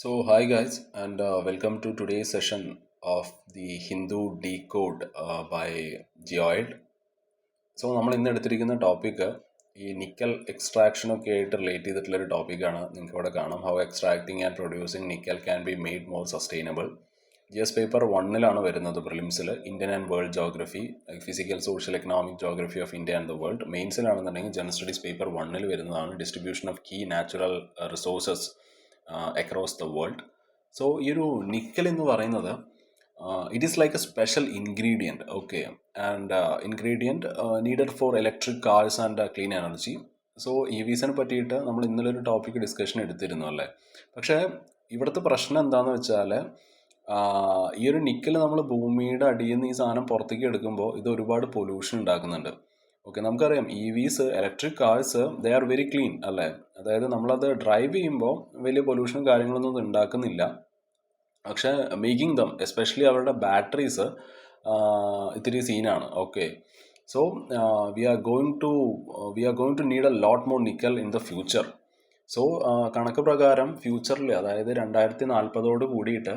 Hi guys, and welcome to today's session of the Hindu Decode by Geoid. നമ്മൾ ഇന്ന് എടുത്തിരിക്കുന്ന topic ഈ nickel എക്സ്ട്രാക്ഷനൊക്കെ ആയിട്ട് റിലേറ്റ് ചെയ്തിട്ടുള്ളൊരു ടോപ്പിക്കാണ്. നിങ്ങൾക്ക് ഇവിടെ കാണാം how extracting and producing nickel can be made more sustainable. GS paper 1 വരുന്നത് പ്രിലിംസിൽ Indian and world geography, physical social economic geography of India and the world. മെയിൻസിലാണെന്നുണ്ടെങ്കിൽ ജനറൽ സ്റ്റഡീസ് പേപ്പർ 1 വരുന്നതാണ് distribution of key natural resources across the world. So ഈ ഒരു nickel എന്ന് പറയുന്നത് it is like a special ingredient, okay, and ingredient needed for electric cars and clean energy. So EVസിനെ പറ്റിയിട്ട് നമ്മൾ ഇന്നലെ ഒരു ടോപ്പിക് ഡിസ്കഷൻ എടുത്തിരുന്നു അല്ലേ. പക്ഷേ ഇവിടുത്തെ പ്രശ്നം എന്താണെന്ന് വെച്ചാൽ ഈ ഒരു നിക്കൽ നമ്മൾ ഭൂമിയുടെ അടിയിൽ നിന്ന് ഈ സാധനം പുറത്തേക്ക് എടുക്കുമ്പോൾ ഇത് ഒരുപാട് പൊല്യൂഷൻ ഉണ്ടാക്കുന്നുണ്ട്. ഓക്കെ, നമുക്കറിയാം EVs electric cars they are very clean അല്ലേ. അതായത് നമ്മളത് ഡ്രൈവ് ചെയ്യുമ്പോൾ വലിയ പൊല്യൂഷനും കാര്യങ്ങളൊന്നും ഇത് ഉണ്ടാക്കുന്നില്ല. പക്ഷേ മേക്കിംഗ് ദം എസ്പെഷ്യലി അവരുടെ ബാറ്ററീസ് ഇത്തിരി സീനാണ്. Okay, so we are going to need a lot more nickel in the future. സോ കണക്ക് പ്രകാരം ഫ്യൂച്ചറിൽ, അതായത് 2040 കൂടിയിട്ട്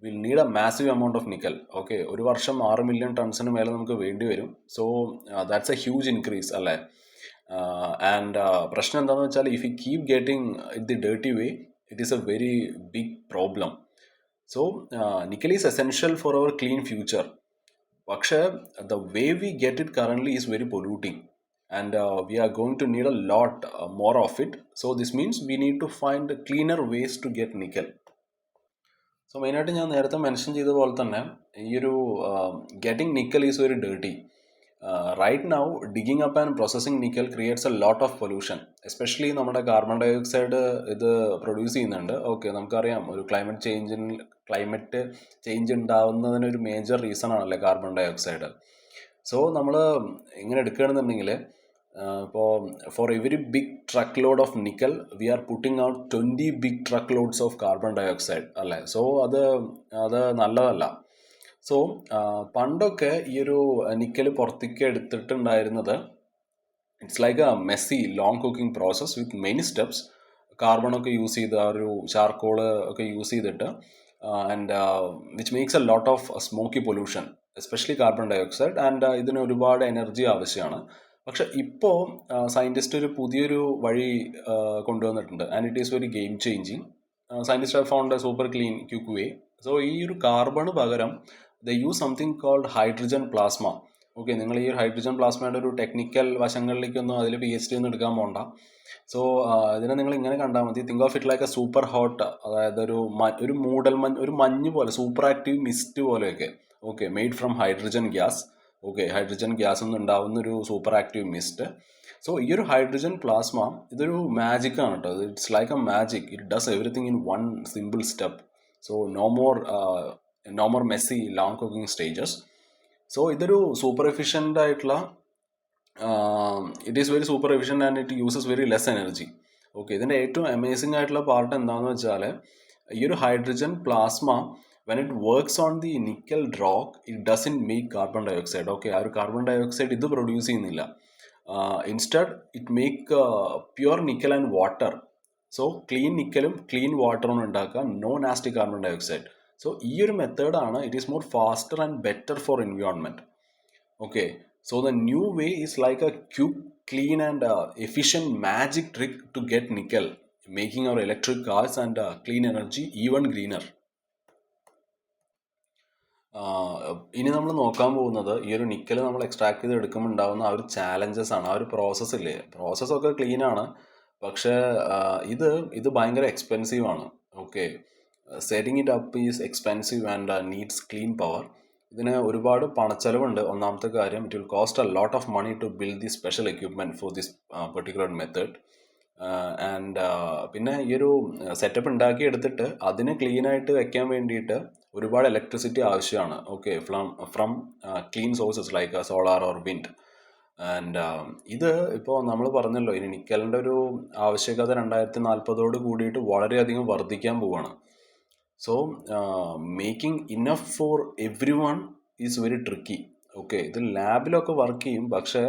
will need a massive amount of nickel. Okay, ഒരു വർഷം 6 മില്യൺ ടൺസിന് മേലെ നമുക്ക് വേണ്ടി വരും. So that's a huge increase അല്ലേ. ആൻഡ് പ്രശ്നം എന്താണെന്ന് വെച്ചാൽ if you keep getting it the dirty way, it is A very big problem. So nickel is essential for our clean future. പക്ഷേ the way we get it currently is very polluting and we are going to need a lot more of it. So this means we need to find cleaner ways to get nickel. So മെയിനായിട്ട് ഞാൻ നേരത്തെ mention ചെയ്ത പോലെ തന്നെ ഈ ഒരു getting nickel is very dirty. Right now digging up and processing nickel creates a lot of pollution. Especially നമ്മുടെ carbon dioxide ഇത് പ്രൊഡ്യൂസ് ചെയ്യുന്നുണ്ട്. ഓക്കെ, നമുക്കറിയാം ഒരു ക്ലൈമറ്റ് ചേഞ്ച് ഉണ്ടാവുന്നതിനൊരു മേജർ റീസൺ ആണല്ലേ കാർബൺ ഡൈ ഓക്സൈഡ്. സോ നമ്മൾ ഇങ്ങനെ എടുക്കുകയാണെന്നുണ്ടെങ്കിൽ ഇപ്പോൾ for every big truck load of nickel we are putting out 20 big truck lords of carbon dioxide അല്ലേ. സോ അത് നല്ലതല്ല. സോ പണ്ടൊക്കെ ഈ ഒരു നിക്കൽ പുറത്തേക്ക് എടുത്തിട്ടുണ്ടായിരുന്നത് it's like a messy long cooking process with many steps. കാർബണൊക്കെ use ചെയ്ത് ആ ഒരു ചാർക്കോള് ഒക്കെ യൂസ് ചെയ്തിട്ട് and which makes a lot of smoky pollution, especially carbon dioxide. And ഇതിന് ഒരുപാട് എനർജി ആവശ്യമാണ്. പക്ഷെ ഇപ്പോൾ സയൻറ്റിസ്റ്റ് ഒരു പുതിയൊരു വഴി കൊണ്ടുവന്നിട്ടുണ്ട് and it is very game changing. Scientist have found a super clean quick way. So ഈ ഒരു കാർബണ് പകരം the use something called hydrogen plasma. Okay, നിങ്ങൾ ഈ ഹൈഡ്രജൻ പ്ലാസ്മയുടെ ഒരു ടെക്നിക്കൽ വശങ്ങളിലേക്കൊന്നും അതിൽ PhD ഒന്നും എടുക്കാൻ പോകണ്ട. സോ ഇതിനെ നിങ്ങൾ ഇങ്ങനെ കണ്ടാൽ മതി. Think of it like A super hot, അതായത് ഒരു ഒരു മഞ്ഞ് പോലെ, സൂപ്പർ ആക്റ്റീവ് മിസ്റ്റ് പോലെയൊക്കെ. Okay, made from hydrogen gas. Okay, hydrogen gas നിന്ന് ഉണ്ടാവുന്ന ഒരു സൂപ്പർ ആക്റ്റീവ് മിസ്റ്റ്. സോ ഈ ഒരു ഹൈഡ്രജൻ പ്ലാസ്മ ഇതൊരു മാജിക് ആണ് കേട്ടോ. It's like a magic. It does everything in one simple step. So no more messy long cooking stages. So ഇതൊരു super efficient ആയിട്ടുള്ള, it is very super efficient and it uses very less energy. Okay, ഇതിൻ്റെ ഏറ്റവും amazing ആയിട്ടുള്ള part എന്താണെന്ന് വെച്ചാൽ ഈ ഒരു hydrogen plasma when it works on the nickel rock, it doesn't make carbon dioxide. Okay, ആ ഒരു കാർബൺ ഡൈ ഓക്സൈഡ് ഇത് പ്രൊഡ്യൂസ് ചെയ്യുന്നില്ല. Instead it make pure nickel and water. So clean നിക്കലും ക്ലീൻ വാട്ടറും ഉണ്ടാക്കുക, no nasty carbon dioxide. So ഈ ഒരു മെത്തേഡാണ് it is more faster and better for environment. Okay, so the new way is like a quick, clean and efficient magic trick to get nickel, making our electric cars and clean energy even greener. ഇനി നമ്മൾ നോക്കാൻ പോകുന്നത് ഈ ഒരു nickel നമ്മൾ extract ചെയ്ത് എടുക്കുമ്പോൾ ഉണ്ടാകുന്ന ആ ഒരു ചാലഞ്ചസ് ആണ്. ആ ഒരു പ്രോസസ്സില്ലേ, പ്രോസസ്സൊക്കെ ക്ലീൻ ആണ്, പക്ഷേ ഇത് ഭയങ്കര എക്സ്പെൻസീവ് ആണ്. Okay, setting it up is expensive and needs clean power. ഇതിന് ഒരുപാട് പണച്ചെലവുണ്ട്. ഒന്നാമത്തെ കാര്യം, it will cost a lot of money to build the special equipment for this particular method. And പിന്നെ ഈ ഒരു സെറ്റപ്പ് ഉണ്ടാക്കി എടുത്തിട്ട് അതിനെ ക്ലീനായിട്ട് വെക്കാൻ വേണ്ടിയിട്ട് ഒരുപാട് ഇലക്ട്രിസിറ്റി ആവശ്യമാണ്. Okay, from clean sources like solar or wind. And ഇത് ഇപ്പോൾ നമ്മൾ പറഞ്ഞല്ലോ, ഇനി നിക്കലിൻ്റെ ഒരു ആവശ്യകത 2040 കൂടിയിട്ട് വളരെയധികം വർദ്ധിക്കാൻ പോവുകയാണ്. So making enough for every one is very tricky. Okay, ഇത് ലാബിലൊക്കെ വർക്ക് ചെയ്യും, പക്ഷേ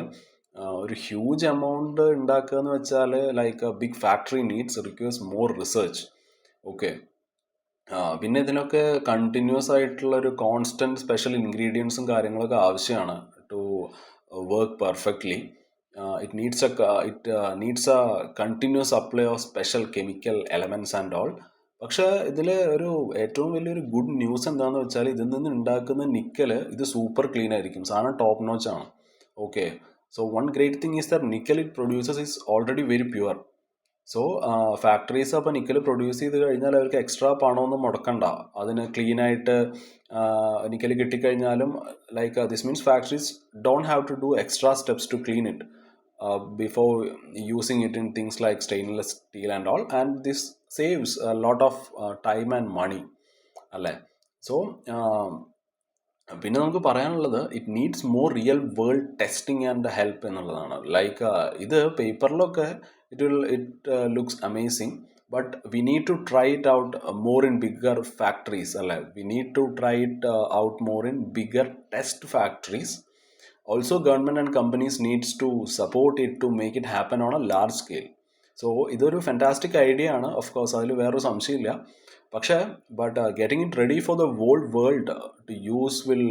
ഒരു ഹ്യൂജ് എമൗണ്ട് ഉണ്ടാക്കുക എന്ന് വെച്ചാൽ like a big factory needs requires more research. Okay, പിന്നെ ഇതിനൊക്കെ കണ്ടിന്യൂസ് ആയിട്ടുള്ള ഒരു കോൺസ്റ്റന്റ് സ്പെഷ്യൽ ഇൻഗ്രീഡിയൻസും കാര്യങ്ങളൊക്കെ ആവശ്യമാണ് to work perfectly. It needs a continuous supply of special chemical elements and all. പക്ഷെ ഇതിൽ ഒരു ഏറ്റവും വലിയൊരു ഗുഡ് ന്യൂസ് എന്താണെന്ന് വെച്ചാൽ ഇതിൽ നിന്ന് ഉണ്ടാക്കുന്ന നിക്കൽ ഇത് സൂപ്പർ ക്ലീൻ ആയിരിക്കും, സാധനം ടോപ്പ് നോച്ച് ആണ്. Okay, so one great thing is that nickel it produces is already very pure. So factories അപ്പോൾ നിക്കൽ പ്രൊഡ്യൂസ് ചെയ്ത് കഴിഞ്ഞാൽ അവർക്ക് എക്സ്ട്രാ പണമൊന്നും മുടക്കണ്ട അതിന് ക്ലീനായിട്ട് നിക്കൽ കിട്ടിക്കഴിഞ്ഞാലും. Like this means factories don't have to do extra steps to clean it before using it in things like stainless steel and all, and this saves a lot of time and money അല്ലേ. So പിന്നെ നമുക്ക് പറയാനുള്ളത് it needs more real world testing and help എന്നുള്ളതാണ്. Like ഇത് പേപ്പറിലൊക്കെ it looks amazing, but we need to try it out more in bigger factories അല്ലേ. We need to try it out more in bigger test factories. Also, government and companies needs to support it to make it happen on a large scale. So ഇതൊരു fantastic idea ആണ്, of course അതിൽ വേറൊരു സംശയമില്ല. പക്ഷേ getting it ready for the world to use will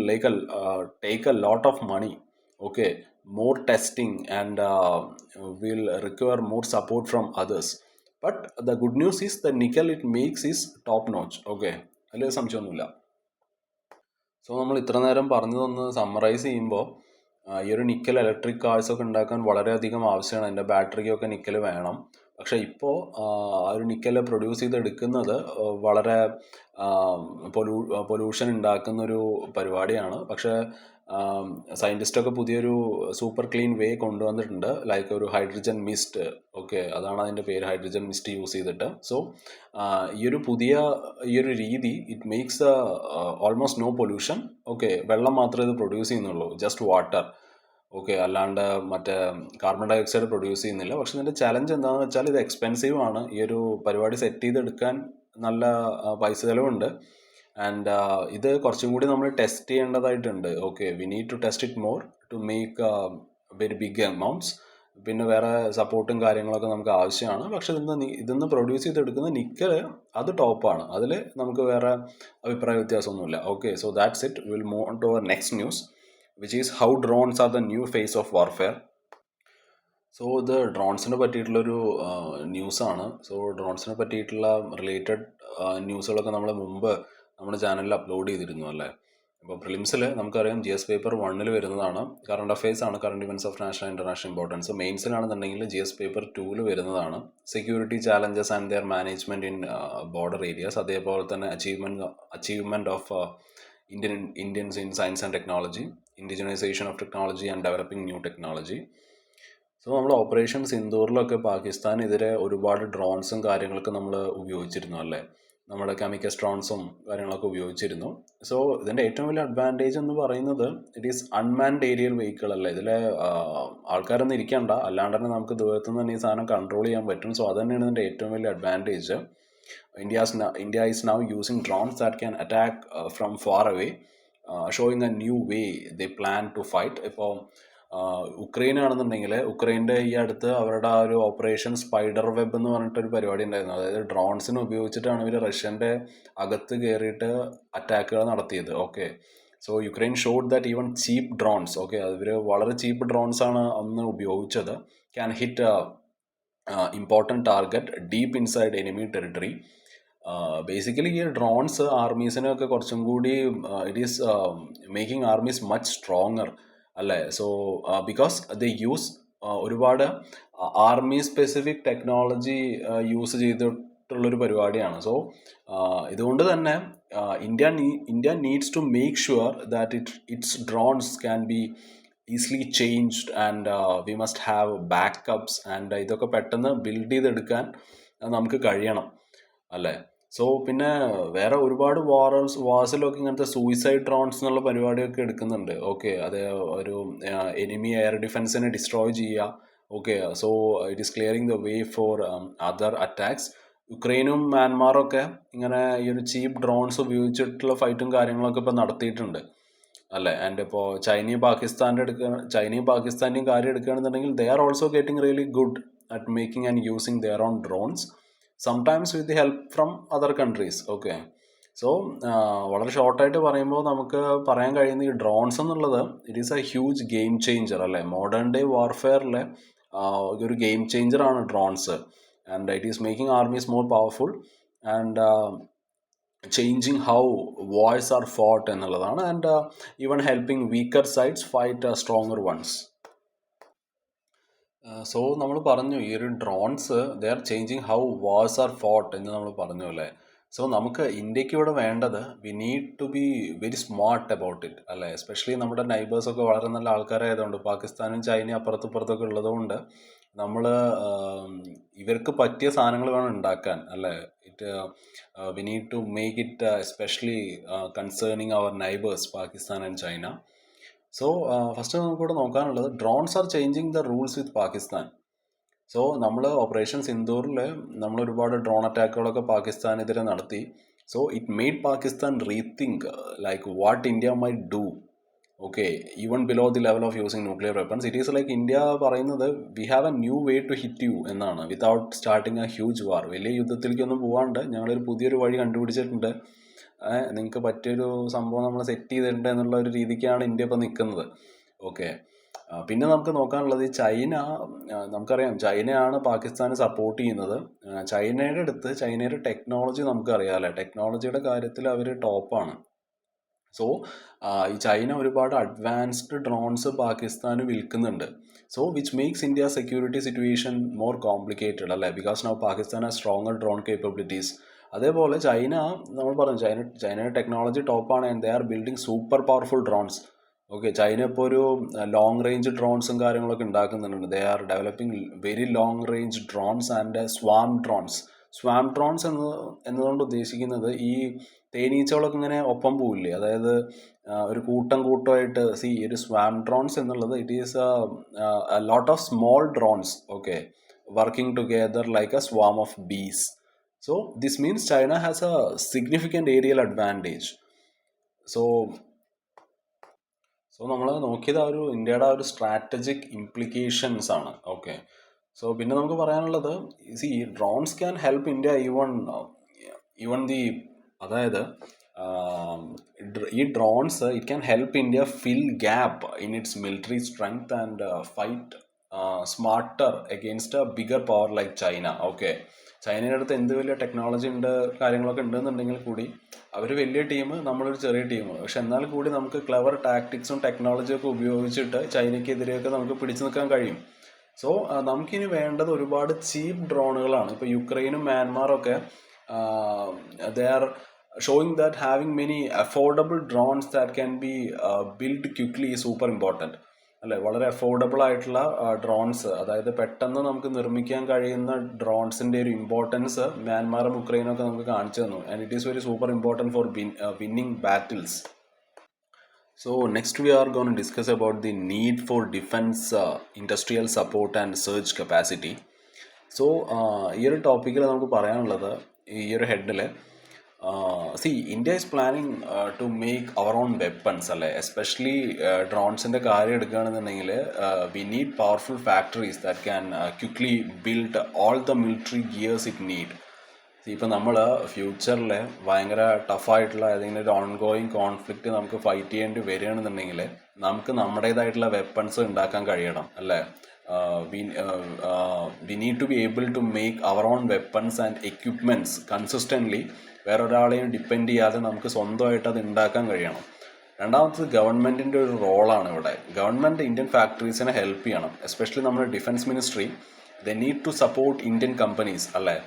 take a lot of money. Okay, more testing and will require more support from others. But the good news is the nickel it makes is top notch. Okay, അതിൽ സംശയമൊന്നുമില്ല. So നമ്മൾ ഇത്ര നേരം പറഞ്ഞതൊന്ന് summarise ചെയ്യുമ്പോൾ ഈ ഒരു nickel electric കാർസൊക്കെ ഉണ്ടാക്കാൻ വളരെയധികം ആവശ്യമാണ്. അതിൻ്റെ ബാറ്ററിക്കൊക്കെ നിക്കൽ വേണം. പക്ഷേ ഇപ്പോൾ ആ ഒരു നിക്കൽ പ്രൊഡ്യൂസ് ചെയ്തെടുക്കുന്നത് വളരെ പൊല്യൂഷൻ ഉണ്ടാക്കുന്നൊരു പരിപാടിയാണ്. പക്ഷേ സയൻറ്റിസ്റ്റൊക്കെ പുതിയൊരു സൂപ്പർ ക്ലീൻ വേ കൊണ്ടുവന്നിട്ടുണ്ട്, ലൈക്ക് ഒരു ഹൈഡ്രജൻ മിസ്റ്റ്. ഓക്കെ, അതാണ് അതിൻ്റെ പേര്, ഹൈഡ്രജൻ മിസ്റ്റ് യൂസ് ചെയ്തിട്ട്. സോ ഈ ഒരു രീതി it makes almost no pollution. Okay, വെള്ളം മാത്രമേ ഇത് പ്രൊഡ്യൂസ് ചെയ്യുന്നുള്ളൂ, ജസ്റ്റ് വാട്ടർ. ഓക്കെ, അല്ലാണ്ട് മറ്റേ കാർബൺ ഡൈ ഓക്സൈഡ് പ്രൊഡ്യൂസ് ചെയ്യുന്നില്ല. പക്ഷെ ഇതിൻ്റെ ചലഞ്ച് എന്താണെന്ന് വെച്ചാൽ ഇത് എക്സ്പെൻസീവ് ആണ്. ഈ ഒരു പരിപാടി സെറ്റ് ചെയ്തെടുക്കാൻ നല്ല പൈസ ചിലവുണ്ട്. ആൻഡ് ഇത് കുറച്ചും കൂടി നമ്മൾ ടെസ്റ്റ് ചെയ്യേണ്ടതായിട്ടുണ്ട്. Okay, we need to test it more to make very big amounts. പിന്നെ വേറെ സപ്പോർട്ടും കാര്യങ്ങളൊക്കെ നമുക്ക് ആവശ്യമാണ്. പക്ഷെ ഇതിന്ന് പ്രൊഡ്യൂസ് ചെയ്തെടുക്കുന്ന നിക്കൽ അത് ടോപ്പാണ്, അതിൽ നമുക്ക് വേറെ അഭിപ്രായ വ്യത്യാസമൊന്നുമില്ല. Okay, so that's it. Will move on to our next news, which is how drones are the new face of warfare. So ഇത് ഡ്രോൺസിനെ പറ്റിയിട്ടുള്ളൊരു ന്യൂസാണ്. സോ ഡ്രോൺസിനെ പറ്റിയിട്ടുള്ള റിലേറ്റഡ് ന്യൂസുകളൊക്കെ നമ്മൾ മുമ്പ് നമ്മുടെ ചാനലിൽ അപ്ലോഡ് ചെയ്തിരുന്നു അല്ലേ. അപ്പോൾ പ്രിലിംസിൽ നമുക്കറിയാം GS പേപ്പർ 1 വരുന്നതാണ്, കറണ്ട് അഫയേഴ്സ് ആണ്, current events of national international importance. മെയിൻസിലാണെന്നുണ്ടെങ്കിൽ GS പേപ്പർ 2 വരുന്നതാണ്, security challenges and their management in border areas. അതേപോലെ തന്നെ achievement of Indians in science and technology, indigenization of technology and developing new technology. So നമ്മുടെ operation സിന്ദൂറിലൊക്കെ പാകിസ്ഥാനെതിരെ ഒരുപാട് ഡ്രോൺസും കാര്യങ്ങളൊക്കെ നമ്മൾ ഉപയോഗിച്ചിരുന്നു അല്ലേ. നമ്മുടെ കെമിക്കസ് ഡ്രോൺസും കാര്യങ്ങളൊക്കെ ഉപയോഗിച്ചിരുന്നു. സോ ഇതിൻ്റെ ഏറ്റവും വലിയ അഡ്വാൻറ്റേജ് എന്ന് പറയുന്നത് it is unmanned aerial vehicle അല്ലേ. ഇതിൽ ആൾക്കാരൊന്നും ഇരിക്കണ്ട, അല്ലാണ്ട് തന്നെ നമുക്ക് ദൂരത്തുനിന്ന് തന്നെ ഈ സാധനം കൺട്രോൾ ചെയ്യാൻ പറ്റും. സോ അത് തന്നെയാണ് ഇതിൻ്റെ ഏറ്റവും വലിയ advantage. India is now using drones that can attack from far away, showing a new way they plan to fight. ഇപ്പോൾ ഉക്രൈൻ ആണെന്നുണ്ടെങ്കിൽ ഉക്രൈൻ്റെ ഈ അടുത്ത് അവരുടെ ആ ഒരു ഓപ്പറേഷൻ സ്പൈഡർ വെബ് എന്ന് പറഞ്ഞിട്ടൊരു പരിപാടി ഉണ്ടായിരുന്നു. അതായത് ഡ്രോൺസിനെ ഉപയോഗിച്ചിട്ടാണ് ഇവർ റഷ്യൻ്റെ അകത്ത് കയറിയിട്ട് അറ്റാക്കുകൾ നടത്തിയത്. Okay, so Ukraine showed that even cheap drones, okay, ഇവർ വളരെ ചീപ്പ് ഡ്രോൺസ് ആണ് അന്ന് ഉപയോഗിച്ചത്, can hit important target deep inside enemy territory. Basically ഈ ഡ്രോൺസ് ആർമീസിനൊക്കെ കുറച്ചും കൂടി it is making armies much stronger അല്ലേ. സോ ബിക്കോസ് ദേ യൂസ് ഒരുപാട് ആർമി സ്പെസിഫിക് ടെക്നോളജി യൂസ് ചെയ്തിട്ടുള്ളൊരു പരിപാടിയാണ്. സോ ഇതുകൊണ്ട് തന്നെ India needs to make sure that its drones can be easily changed and we must have backups and ഇതൊക്കെ പെട്ടെന്ന് build ചെയ്തെടുക്കാൻ നമുക്ക് കഴിയണം അല്ലേ. സോ പിന്നെ വേറെ ഒരുപാട് വാർസിലൊക്കെ ഇങ്ങനത്തെ സൂയിസൈഡ് ഡ്രോൺസ് എന്നുള്ള പരിപാടിയൊക്കെ എടുക്കുന്നുണ്ട്. ഓക്കെ, അത് ഒരു എനിമി എയർ ഡിഫെൻസിനെ ഡിസ്ട്രോയ് ചെയ്യുക. Okay, so it is clearing the way for other attacks. യുക്രൈനും മ്യാൻമാറും ഒക്കെ ഇങ്ങനെ ഈ ഒരു ചീപ്പ് ഡ്രോൺസ് ഉപയോഗിച്ചിട്ടുള്ള ഫൈറ്റും കാര്യങ്ങളൊക്കെ ഇപ്പോൾ നടത്തിയിട്ടുണ്ട് അല്ലേ. ആൻഡ് ഇപ്പോൾ ചൈനയും പാകിസ്ഥാൻ്റെയും കാര്യം എടുക്കുകയാണെന്നുണ്ടെങ്കിൽ they are also getting really good at making and using their own drones, sometimes with the help from other countries. Okay, so വളരെ ഷോർട്ടായിട്ട് പറയുമ്പോൾ നമുക്ക് പറയാൻ കഴിയുന്ന ഈ ഡ്രോൺസ് എന്നുള്ളത് it is a huge game changer അല്ലേ. മോഡേൺ ഡേ വാർഫെയറിലെ ഒരു ഗെയിം ചേഞ്ചറാണ് drones. And it is making armies more powerful and changing how wars are fought എന്നുള്ളതാണ്. And even helping weaker sides fight stronger once. So നമ്മൾ പറഞ്ഞു ഈ ഒരു drones they are changing how wars are fought എന്ന് നമ്മൾ പറഞ്ഞു അല്ലേ. So നമുക്ക് ഇന്ത്യക്ക് ഇവിടെ വേണ്ടത് we need to be very smart about it അല്ലേ. എസ്പെഷ്യലി നമ്മുടെ നൈബേഴ്സൊക്കെ വളരെ നല്ല ആൾക്കാരായതുകൊണ്ട്, പാകിസ്ഥാനും ചൈനയും അപ്പുറത്തും ഉള്ളതുകൊണ്ട് നമ്മൾ ഇവർക്ക് പറ്റിയ സാധനങ്ങൾ വേണം ഉണ്ടാക്കാൻ അല്ലേ. We need to make it especially concerning our neighbours Pakistan and China. So first നമുക്കിവിടെ നോക്കാനുള്ളത് drones are changing the rules with Pakistan. So നമ്മൾ ഓപ്പറേഷൻ സിന്ദൂറിൽ നമ്മൾ ഒരുപാട് ഡ്രോൺ അറ്റാക്കുകളൊക്കെ പാകിസ്ഥാനെതിരെ നടത്തി. So it made Pakistan rethink like what India might do. Okay, even below the level of using nuclear weapons. It is like India പറയുന്നത് we have a new way to hit you എന്നാണ്, without starting A huge വാർ. വലിയ യുദ്ധത്തിലേക്കൊന്നും പോകാണ്ട് ഞങ്ങളൊരു പുതിയൊരു വഴി കണ്ടുപിടിച്ചിട്ടുണ്ട്, നിങ്ങൾക്ക് പറ്റിയൊരു സംഭവം നമ്മൾ സെറ്റ് ചെയ്തിട്ടുണ്ട് എന്നുള്ള ഒരു രീതിക്കാണ് ഇന്ത്യ ഇപ്പോൾ നിൽക്കുന്നത്. ഓക്കെ, പിന്നെ നമുക്ക് നോക്കാനുള്ളത് ഈ ചൈന. നമുക്കറിയാം ചൈനയാണ് പാകിസ്ഥാനെ സപ്പോർട്ട് ചെയ്യുന്നത്. ചൈനയുടെ ടെക്നോളജി നമുക്കറിയാമല്ലേ, ടെക്നോളജിയുടെ കാര്യത്തിൽ അവർ ടോപ്പാണ്. സോ ഈ ചൈന ഒരുപാട് അഡ്വാൻസ്ഡ് ഡ്രോൺസ് പാകിസ്ഥാന് വിൽക്കുന്നുണ്ട്. So which makes India security situation more complicated അല്ലേ, because now Pakistan has stronger drone capabilities. അതേപോലെ ചൈന, നമ്മൾ പറഞ്ഞു ചൈനയുടെ ടെക്നോളജി ടോപ്പാണ് and they are building super powerful drones. Okay, China ഇപ്പോൾ ഒരു ലോങ് റേഞ്ച് ഡ്രോൺസും കാര്യങ്ങളൊക്കെ ഉണ്ടാക്കുന്നുണ്ട്. They are developing very long range drones and swarm drones. Swarm drones എന്നതുകൊണ്ട് ഉദ്ദേശിക്കുന്നത് ഈ തേനീച്ചകളൊക്കെ ഇങ്ങനെ ഒപ്പം പോവില്ലേ, അതായത് ഒരു കൂട്ടമായിട്ട് ഒരു സ്വാം ഡ്രോൺസ് എന്നുള്ളത് it is a lot of small drones, okay, working together like a swarm of bees. So this means China has a significant aerial advantage. So നമ്മൾ നോക്കിയത് ഒരു ഇന്ത്യയുടെ ഒരു സ്ട്രാറ്റജിക് ഇംപ്ലിക്കേഷൻസ് ആണ്. ഓക്കെ, സോ പിന്നെ നമുക്ക് പറയാനുള്ളത് drones can help India even അതായത് ഈ drones it can help India fill gap in its military strength and fight smarter against a bigger power like China. Okay, ചൈനയുടെ അടുത്ത് എന്ത് വലിയ ടെക്നോളജി ഉണ്ട്, കാര്യങ്ങളൊക്കെ ഉണ്ടെന്നുണ്ടെങ്കിൽ കൂടി അവർ വലിയ ടീം, നമ്മളൊരു ചെറിയ ടീം. പക്ഷെ എന്നാൽ കൂടി നമുക്ക് ക്ലവർ ടാക്ടിക്സും ടെക്നോളജിയൊക്കെ ഉപയോഗിച്ചിട്ട് ചൈനയ്ക്കെതിരെയൊക്കെ നമുക്ക് പിടിച്ചു നിൽക്കാൻ കഴിയും. സോ നമുക്കിനി വേണ്ടത് ഒരുപാട് ചീപ്പ് ഡ്രോണുകളാണ്. ഇപ്പോൾ യുക്രൈനും മ്യാൻമാറൊക്കെ they are showing that having many affordable drones that can be build quickly super important അല്ലേ. വളരെ അഫോർഡബിൾ ആയിട്ടുള്ള ഡ്രോൺസ്, അതായത് പെട്ടെന്ന് നമുക്ക് നിർമ്മിക്കാൻ കഴിയുന്ന ഡ്രോൺസിൻ്റെ ഒരു ഇമ്പോർട്ടൻസ് മ്യാൻമാറും യുക്രൈനൊക്കെ നമുക്ക് കാണിച്ചു തന്നു. And it is very super important for winning battles. So next we are going to discuss about the need for defense industrial support and surge capacity. So ഈ ഒരു ടോപ്പിക്കിൽ നമുക്ക് പറയാനുള്ളത് ഈ ഒരു ഹെഡിൽ India is planning to make our own weapons അല്ലേ. Especially ഡ്രോൺസിൻ്റെ കാര്യം എടുക്കുകയാണെന്നുണ്ടെങ്കിൽ we need powerful factories that can quickly build all the military gears it need. ഇപ്പം നമ്മൾ ഫ്യൂച്ചറിൽ ഭയങ്കര ടഫായിട്ടുള്ള ഏതെങ്കിലും ഒരു ഓൺഗോയിങ് കോൺഫ്ലിക്റ്റ് നമുക്ക് ഫൈറ്റ് ചെയ്യേണ്ടി വരികയാണെന്നുണ്ടെങ്കിൽ നമുക്ക് നമ്മുടേതായിട്ടുള്ള വെപ്പൺസ് ഉണ്ടാക്കാൻ കഴിയണം അല്ലേ. We need to be able to make our own weapons and equipments consistently. വേറെ ഒരാളെയും ഡിപ്പെൻഡ് ചെയ്യാതെ നമുക്ക് സ്വന്തമായിട്ട് അത് ഉണ്ടാക്കാൻ കഴിയണം. രണ്ടാമത്തത് ഗവൺമെൻറ്റിൻ്റെ ഒരു റോളാണ് ഇവിടെ. ഗവൺമെൻറ് ഇന്ത്യൻ ഫാക്ടറീസിനെ ഹെൽപ്പ് ചെയ്യണം. എസ്പെഷ്യലി നമ്മുടെ defence ministry they need to support Indian companies അല്ലേ.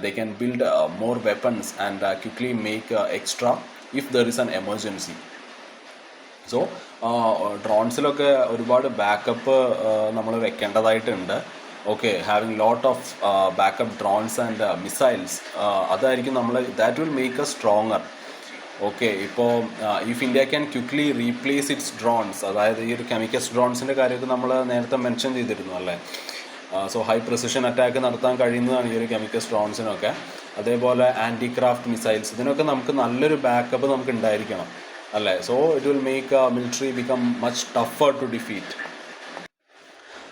They can build more weapons and quickly make extra if there is an emergency. So ഡ്രോൺസിലൊക്കെ ഒരുപാട് ബാക്കപ്പ് നമ്മൾ വെക്കേണ്ടതായിട്ടുണ്ട്. Okay, having lot of backup drones and missiles, അതായിരിക്കും നമ്മൾ that will make a stronger. Okay, ഇപ്പോൾ if India can quickly replace its drones, അതായത് ഈ ഒരു കെമിക്കൽസ് ഡ്രോൺസിൻ്റെ കാര്യമൊക്കെ നമ്മൾ നേരത്തെ മെൻഷൻ ചെയ്തിരുന്നു അല്ലേ. സോ ഹൈ പ്രിസിഷൻ അറ്റാക്ക് നടത്താൻ കഴിയുന്നതാണ് ഈ ഒരു കെമിക്കൽ ഡ്രോൺസിനൊക്കെ. അതേപോലെ ആൻറ്റി ക്രാഫ്റ്റ് മിസൈൽസ്, ഇതിനൊക്കെ നമുക്ക് നല്ലൊരു ബാക്കപ്പ് നമുക്ക് ഉണ്ടായിരിക്കണം അല്ലേ. So it will make military become much tougher to defeat.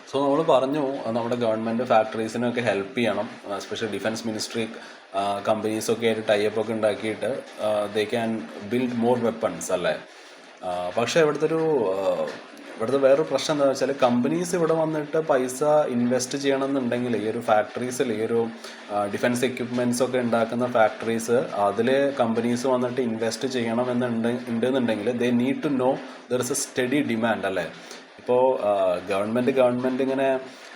So നമ്മൾ പറഞ്ഞു നമ്മുടെ ഗവൺമെൻറ് ഫാക്ടറീസിനൊക്കെ ഹെൽപ്പ് ചെയ്യണം. എസ്പെഷ്യലി ഡിഫൻസ് മിനിസ്ട്രി കമ്പനീസൊക്കെ ആയിട്ട് ടൈപ്പ് ഒക്കെ ഉണ്ടാക്കിയിട്ട് they can build more weapons അല്ലേ. പക്ഷേ ഇവിടുത്തെ വേറൊരു പ്രശ്നം എന്താണെന്ന് വെച്ചാൽ കമ്പനീസ് ഇവിടെ വന്നിട്ട് പൈസ ഇൻവെസ്റ്റ് ചെയ്യണമെന്നുണ്ടെങ്കിൽ ഈ ഒരു ഫാക്ടറീസിൽ ഈ ഒരു ഡിഫൻസ് എക്യുപ്മെൻറ്റ്സ് ഒക്കെ ഉണ്ടാക്കുന്ന ഫാക്ടറീസ് അതിൽ കമ്പനീസ് വന്നിട്ട് ഇൻവെസ്റ്റ് ചെയ്യണമെന്നുണ്ടെങ്കിൽ they need to know there is a steady demand അല്ലേ. ഇപ്പോൾ ഗവൺമെൻറ് ഇങ്ങനെ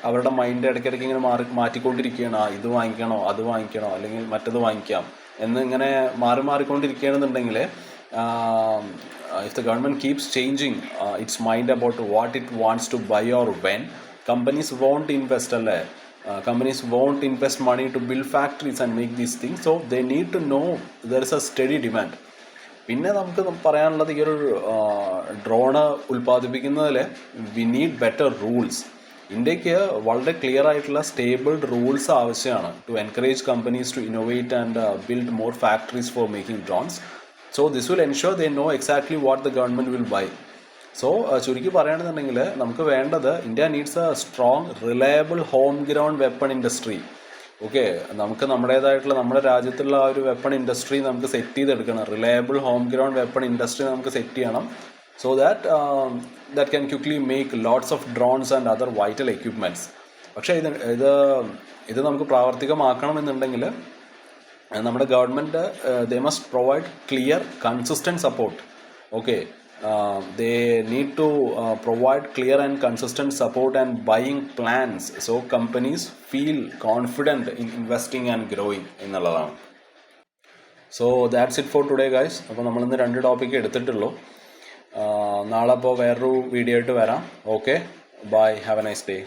അവരുടെ മൈൻഡ് ഇടയ്ക്കിടയ്ക്ക് ഇങ്ങനെ മാറ്റിക്കൊണ്ടിരിക്കുകയാണ്. ഇത് വാങ്ങിക്കണോ അത് വാങ്ങിക്കണോ അല്ലെങ്കിൽ മറ്റത് വാങ്ങിക്കാം എന്നിങ്ങനെ മാറിക്കൊണ്ടിരിക്കുകയാണെന്നുണ്ടെങ്കിൽ if the government keeps changing its mind about what it wants to buy or when, companies won't invest companies won't invest money to build factories and make these things. So they need to know there is a steady demand. പിന്നെ നമുക്ക് പറയാനുള്ളത് ഈ ഒരു drone ഉൽപ്പാദിപ്പിക്കുന്നതിൽ we need better rules. ഇന്ത്യക്ക് വളരെ clear ആയിട്ടുള്ള stabled rules ആവശ്യമാണ് to encourage companies to innovate and build more factories for making drones. So this will ensure they know exactly what the government will buy. So ചുരുക്കി പറയുകയാണെന്നുണ്ടെങ്കിൽ നമുക്ക് വേണ്ടത് India needs a strong reliable home ground weapon industry. Okay, നമുക്ക് നമ്മുടെ രാജ്യത്തുള്ള ആ ഒരു weapon industry നമുക്ക് സെറ്റ് ചെയ്തെടുക്കണം. Reliable home ground weapon industry നമുക്ക് സെറ്റ് ചെയ്യണം. So that can quickly make lots of drones and other vital equipments. പക്ഷേ ഇത് നമുക്ക് പ്രാവർത്തികമാക്കണമെന്നുണ്ടെങ്കിൽ നമ്മുടെ government they must provide clear consistent support. Okay, they need to provide clear and consistent support and buying plans so companies feel confident in investing and growing എന്നുള്ളതാണ്. So that's it for today guys. അപ്പോൾ നമ്മളിന്ന് 2 topic എടുത്തിട്ടുള്ളൂ. നാളെ അപ്പോൾ വേറൊരു video ആയിട്ട് വരാം. Okay, bye, have a nice day.